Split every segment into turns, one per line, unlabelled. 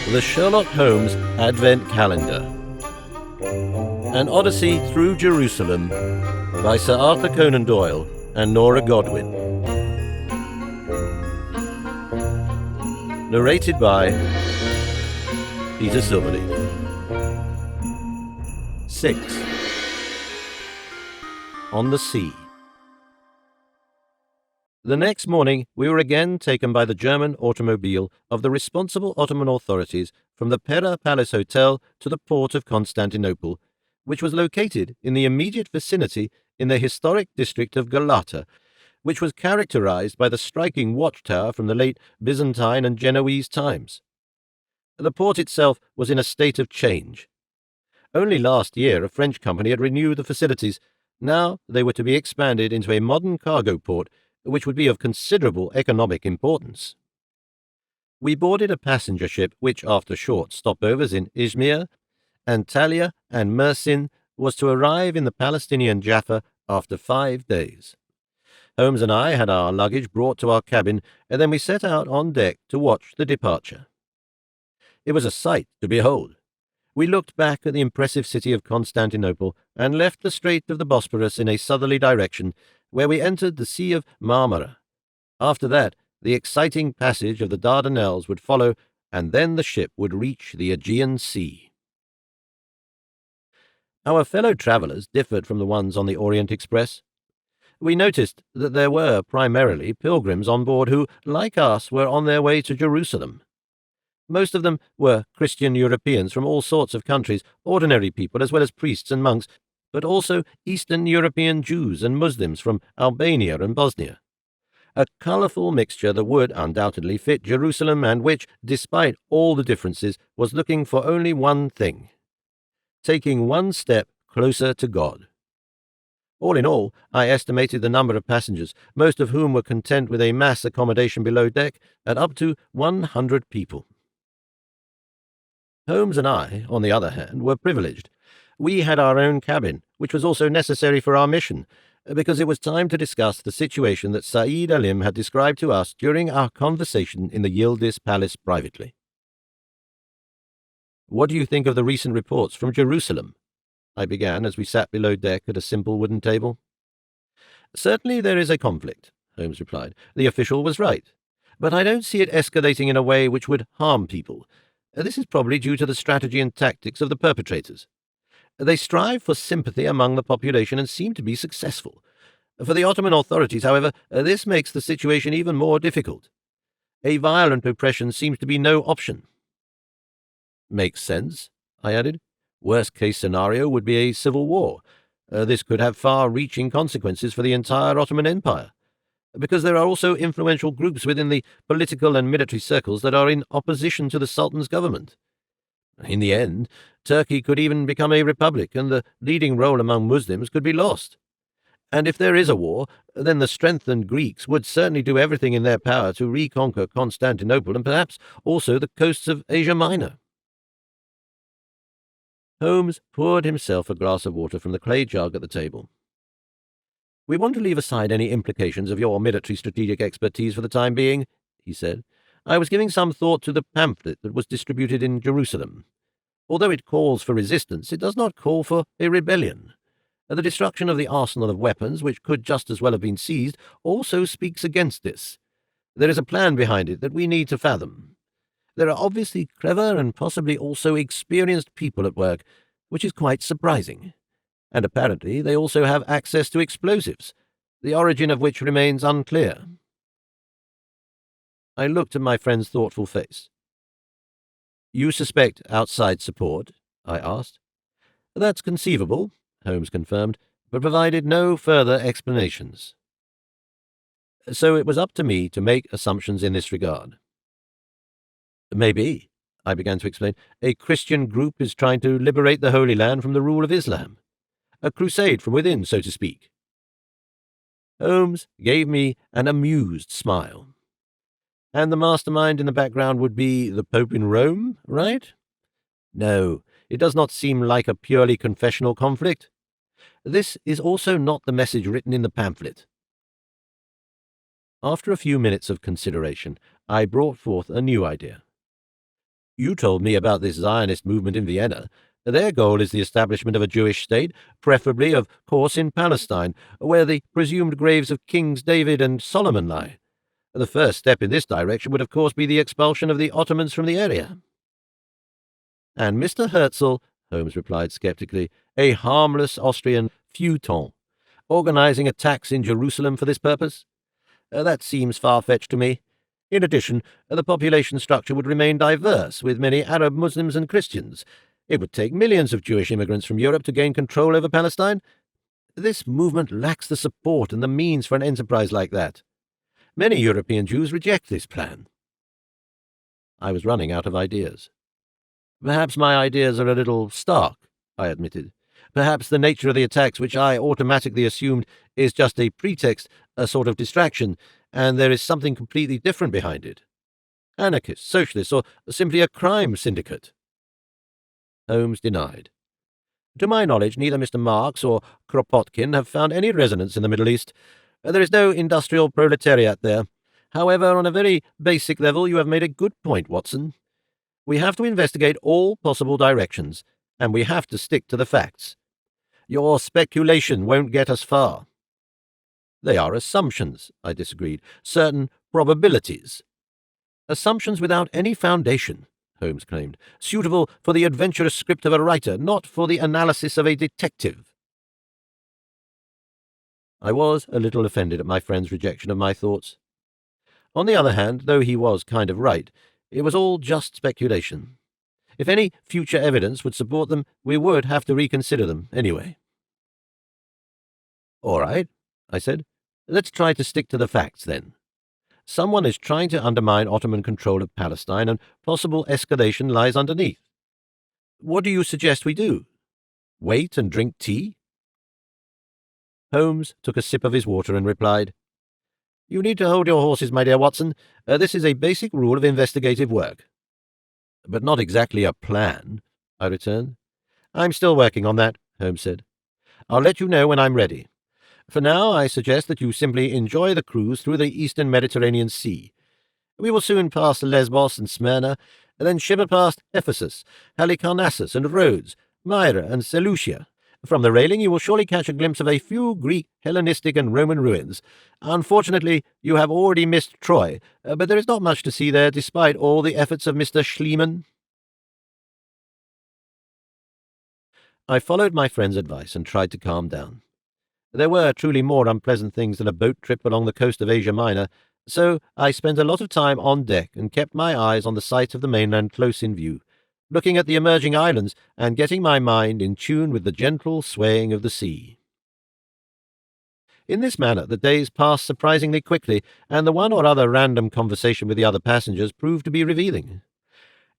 The Sherlock Holmes Advent Calendar. An Odyssey Through Jerusalem by Sir Arthur Conan Doyle and Nora Godwin. Narrated by Peter Silverleaf. 6. On the Sea. The next morning we were again taken by the German automobile of the responsible Ottoman authorities from the Pera Palace Hotel to the port of Constantinople, which was located in the immediate vicinity in the historic district of Galata, which was characterized by the striking watchtower from the late Byzantine and Genoese times. The port itself was in a state of change. Only last year a French company had renewed the facilities. Now they were to be expanded into a modern cargo port, which would be of considerable economic importance. We boarded a passenger ship which, after short stopovers in Izmir, Antalya, and Mersin, was to arrive in the Palestinian Jaffa after 5 days. Holmes and I had our luggage brought to our cabin, and then we set out on deck to watch the departure. It was a sight to behold. We looked back at the impressive city of Constantinople and left the Strait of the Bosporus in a southerly direction, where we entered the Sea of Marmara. After that, the exciting passage of the Dardanelles would follow, and then the ship would reach the Aegean Sea. Our fellow travellers differed from the ones on the Orient Express. We noticed that there were primarily pilgrims on board who, like us, were on their way to Jerusalem. Most of them were Christian Europeans from all sorts of countries, ordinary people as well as priests and monks, but also Eastern European Jews and Muslims from Albania and Bosnia. A colourful mixture that would undoubtedly fit Jerusalem and which, despite all the differences, was looking for only one thing: taking one step closer to God. All in all, I estimated the number of passengers, most of whom were content with a mass accommodation below deck, at up to 100 people. Holmes and I, on the other hand, were privileged. We had our own cabin, which was also necessary for our mission, because it was time to discuss the situation that Said Alim had described to us during our conversation in the Yildiz Palace privately. "What do you think of the recent reports from Jerusalem?" I began as we sat below deck at a simple wooden table. "Certainly there is a conflict," Holmes replied. "The official was right. But I don't see it escalating in a way which would harm people. This is probably due to the strategy and tactics of the perpetrators. They strive for sympathy among the population and seem to be successful. For the Ottoman authorities, however, this makes the situation even more difficult. A violent oppression seems to be no option." "Makes sense," I added. "Worst-case scenario would be a civil war. This could have far-reaching consequences for the entire Ottoman Empire, because there are also influential groups within the political and military circles that are in opposition to the Sultan's government. In the end, Turkey could even become a republic, and the leading role among Muslims could be lost. And if there is a war, then the strengthened Greeks would certainly do everything in their power to reconquer Constantinople and perhaps also the coasts of Asia Minor." Holmes poured himself a glass of water from the clay jug at the table. "We want to leave aside any implications of your military strategic expertise for the time being," he said. "I was giving some thought to the pamphlet that was distributed in Jerusalem. Although it calls for resistance, it does not call for a rebellion. The destruction of the arsenal of weapons, which could just as well have been seized, also speaks against this. There is a plan behind it that we need to fathom. There are obviously clever and possibly also experienced people at work, which is quite surprising. And apparently they also have access to explosives, the origin of which remains unclear." I looked at my friend's thoughtful face. "You suspect outside support?" I asked. "That's conceivable," Holmes confirmed, but provided no further explanations. So it was up to me to make assumptions in this regard. "Maybe," I began to explain, "a Christian group is trying to liberate the Holy Land from the rule of Islam. A crusade from within, so to speak." Holmes gave me an amused smile. "And the mastermind in the background would be the Pope in Rome, right? No, it does not seem like a purely confessional conflict. This is also not the message written in the pamphlet." After a few minutes of consideration, I brought forth a new idea. You told me about this Zionist movement in Vienna. Their goal is the establishment of a Jewish state, preferably, of course, in Palestine, where the presumed graves of Kings David and Solomon lie. The first step in this direction would, of course, be the expulsion of the Ottomans from the area. And Mr. Herzl, Holmes replied skeptically, a harmless Austrian feuilleton, organizing attacks in Jerusalem for this purpose? That seems far-fetched to me. In addition, the population structure would remain diverse, with many Arab Muslims and Christians. It would take millions of Jewish immigrants from Europe to gain control over Palestine. This movement lacks the support and the means for an enterprise like that. Many European Jews reject this plan. I was running out of ideas. Perhaps my ideas are a little stark, I admitted. Perhaps the nature of the attacks, which I automatically assumed, is just a pretext, a sort of distraction, and there is something completely different behind it. Anarchists, socialists, or simply a crime syndicate. Holmes denied. To my knowledge, neither Mr. Marx or Kropotkin have found any resonance in the Middle East. There is no industrial proletariat there. However, on a very basic level, you have made a good point, Watson. We have to investigate all possible directions, and we have to stick to the facts. Your speculation won't get us far. They are assumptions, I disagreed, certain probabilities. Assumptions without any foundation, Holmes claimed, suitable for the adventurous script of a writer, not for the analysis of a detective. I was a little offended at my friend's rejection of my thoughts. On the other hand, though he was kind of right, it was all just speculation. If any future evidence would support them, we would have to reconsider them anyway. All right, I said. Let's try to stick to the facts, then. Someone is trying to undermine Ottoman control of Palestine, and possible escalation lies underneath. What do you suggest we do? Wait and drink tea? Holmes took a sip of his water and replied, You need to hold your horses, my dear Watson. This is a basic rule of investigative work. But not exactly a plan, I returned. I'm still working on that, Holmes said. I'll let you know when I'm ready. For now, I suggest that you simply enjoy the cruise through the eastern Mediterranean Sea. We will soon pass Lesbos and Smyrna, and then shimmer past Ephesus, Halicarnassus and Rhodes, Myra and Seleucia. From the railing you will surely catch a glimpse of a few Greek, Hellenistic and Roman ruins. Unfortunately, you have already missed Troy, but there is not much to see there despite all the efforts of Mr. Schliemann. I followed my friend's advice and tried to calm down. There were truly more unpleasant things than a boat trip along the coast of Asia Minor, so I spent a lot of time on deck and kept my eyes on the sights of the mainland close in view, looking at the emerging islands and getting my mind in tune with the gentle swaying of the sea. In this manner the days passed surprisingly quickly, and the one or other random conversation with the other passengers proved to be revealing.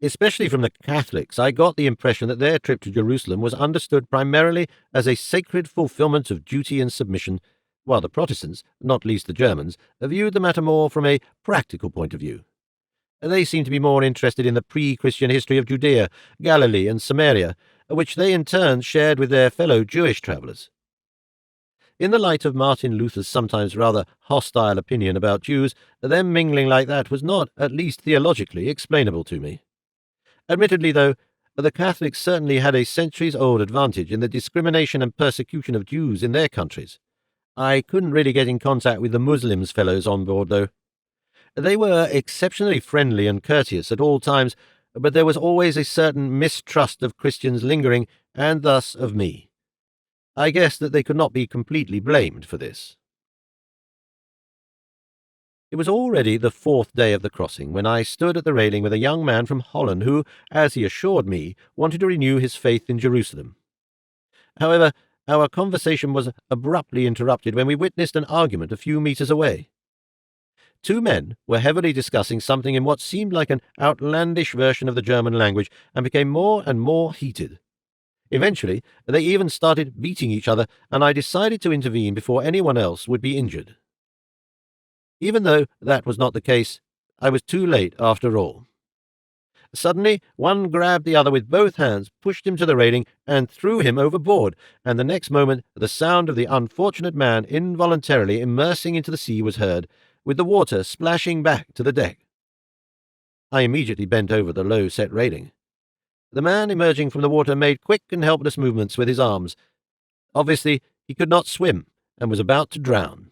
Especially from the Catholics, I got the impression that their trip to Jerusalem was understood primarily as a sacred fulfillment of duty and submission, while the Protestants, not least the Germans, viewed the matter more from a practical point of view. They seemed to be more interested in the pre-Christian history of Judea, Galilee, and Samaria, which they in turn shared with their fellow Jewish travellers. In the light of Martin Luther's sometimes rather hostile opinion about Jews, them mingling like that was not, at least theologically, explainable to me. Admittedly, though, the Catholics certainly had a centuries-old advantage in the discrimination and persecution of Jews in their countries. I couldn't really get in contact with the Muslims fellows on board, though. They were exceptionally friendly and courteous at all times, but there was always a certain mistrust of Christians lingering, and thus of me. I guessed that they could not be completely blamed for this. It was already the fourth day of the crossing when I stood at the railing with a young man from Holland who, as he assured me, wanted to renew his faith in Jerusalem. However, our conversation was abruptly interrupted when we witnessed an argument a few meters away. Two men were heavily discussing something in what seemed like an outlandish version of the German language and became more and more heated. Eventually, they even started beating each other, and I decided to intervene before anyone else would be injured. Even though that was not the case, I was too late after all. Suddenly, one grabbed the other with both hands, pushed him to the railing, and threw him overboard, and the next moment the sound of the unfortunate man involuntarily immersing into the sea was heard, with the water splashing back to the deck. I immediately bent over the low-set railing. The man emerging from the water made quick and helpless movements with his arms. Obviously, he could not swim and was about to drown.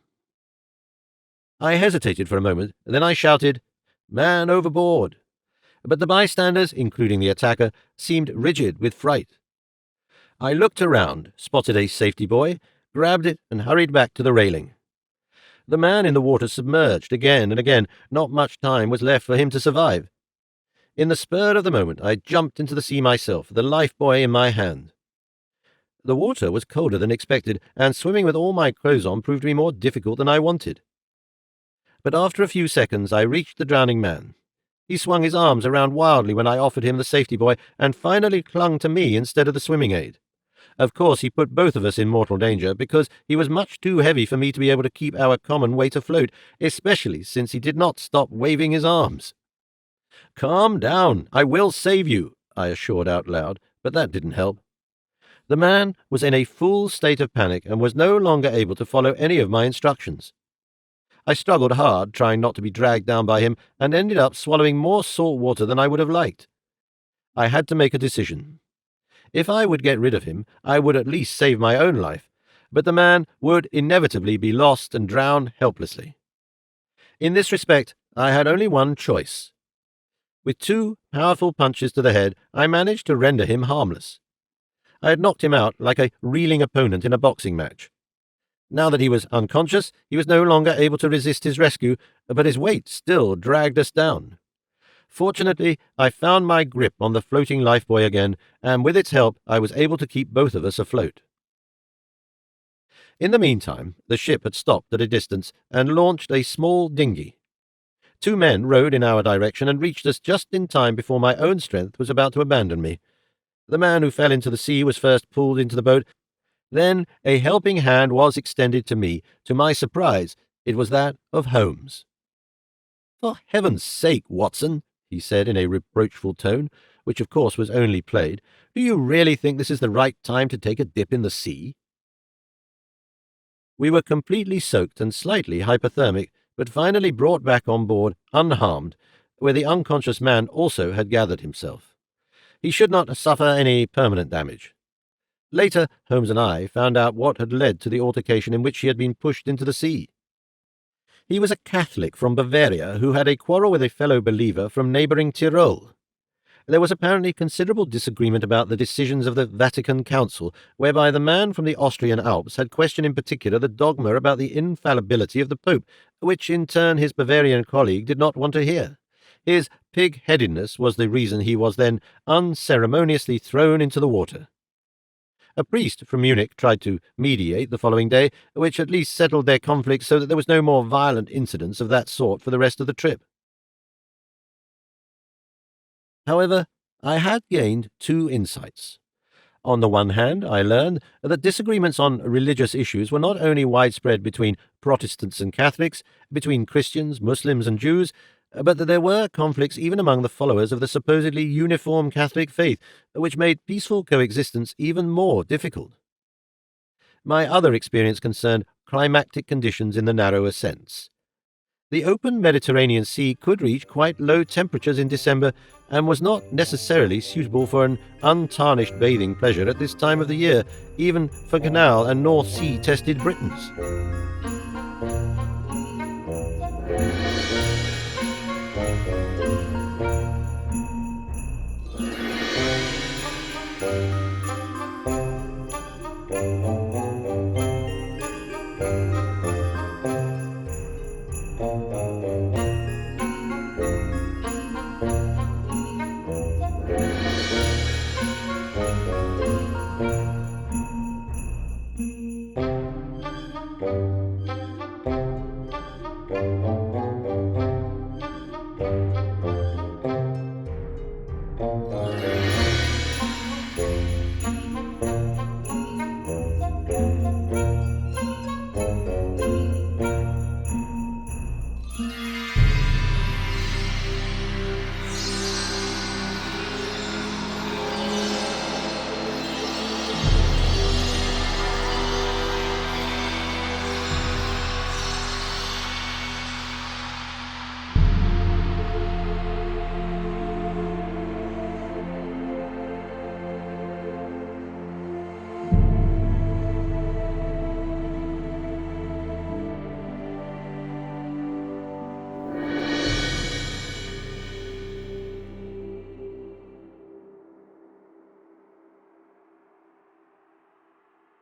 I hesitated for a moment, then I shouted, "Man overboard!" But the bystanders, including the attacker, seemed rigid with fright. I looked around, spotted a safety buoy, grabbed it, and hurried back to the railing. The man in the water submerged again and again. Not much time was left for him to survive. In the spur of the moment, I jumped into the sea myself, the life buoy in my hand. The water was colder than expected, and swimming with all my clothes on proved to be more difficult than I wanted. But after a few seconds, I reached the drowning man. He swung his arms around wildly when I offered him the safety buoy, and finally clung to me instead of the swimming aid. Of course, he put both of us in mortal danger, because he was much too heavy for me to be able to keep our common weight afloat, especially since he did not stop waving his arms. "Calm down, I will save you," I assured out loud, but that didn't help. The man was in a full state of panic and was no longer able to follow any of my instructions. I struggled hard, trying not to be dragged down by him, and ended up swallowing more salt water than I would have liked. I had to make a decision. If I would get rid of him, I would at least save my own life, but the man would inevitably be lost and drown helplessly. In this respect, I had only one choice. With 2 powerful punches to the head, I managed to render him harmless. I had knocked him out like a reeling opponent in a boxing match. Now that he was unconscious, he was no longer able to resist his rescue, but his weight still dragged us down. Fortunately, I found my grip on the floating lifebuoy again, and with its help I was able to keep both of us afloat. In the meantime, the ship had stopped at a distance and launched a small dinghy. 2 men rowed in our direction and reached us just in time before my own strength was about to abandon me. The man who fell into the sea was first pulled into the boat. Then a helping hand was extended to me. To my surprise, it was that of Holmes. "For heaven's sake, Watson," he said in a reproachful tone, which of course was only played, "do you really think this is the right time to take a dip in the sea?" We were completely soaked and slightly hypothermic, but finally brought back on board unharmed, where the unconscious man also had gathered himself. He should not suffer any permanent damage. Later, Holmes and I found out what had led to the altercation in which he had been pushed into the sea. He was a Catholic from Bavaria who had a quarrel with a fellow believer from neighbouring Tyrol. There was apparently considerable disagreement about the decisions of the Vatican Council, whereby the man from the Austrian Alps had questioned in particular the dogma about the infallibility of the Pope, which in turn his Bavarian colleague did not want to hear. His pig-headedness was the reason he was then unceremoniously thrown into the water. A priest from Munich tried to mediate the following day, which at least settled their conflict so that there was no more violent incidents of that sort for the rest of the trip. However, I had gained 2 insights. On the one hand, I learned that disagreements on religious issues were not only widespread between Protestants and Catholics, between Christians, Muslims, and Jews, but that there were conflicts even among the followers of the supposedly uniform Catholic faith, which made peaceful coexistence even more difficult. My other experience concerned climatic conditions in the narrower sense. The open Mediterranean Sea could reach quite low temperatures in December and was not necessarily suitable for an untarnished bathing pleasure at this time of the year, even for Canal and North Sea tested Britons.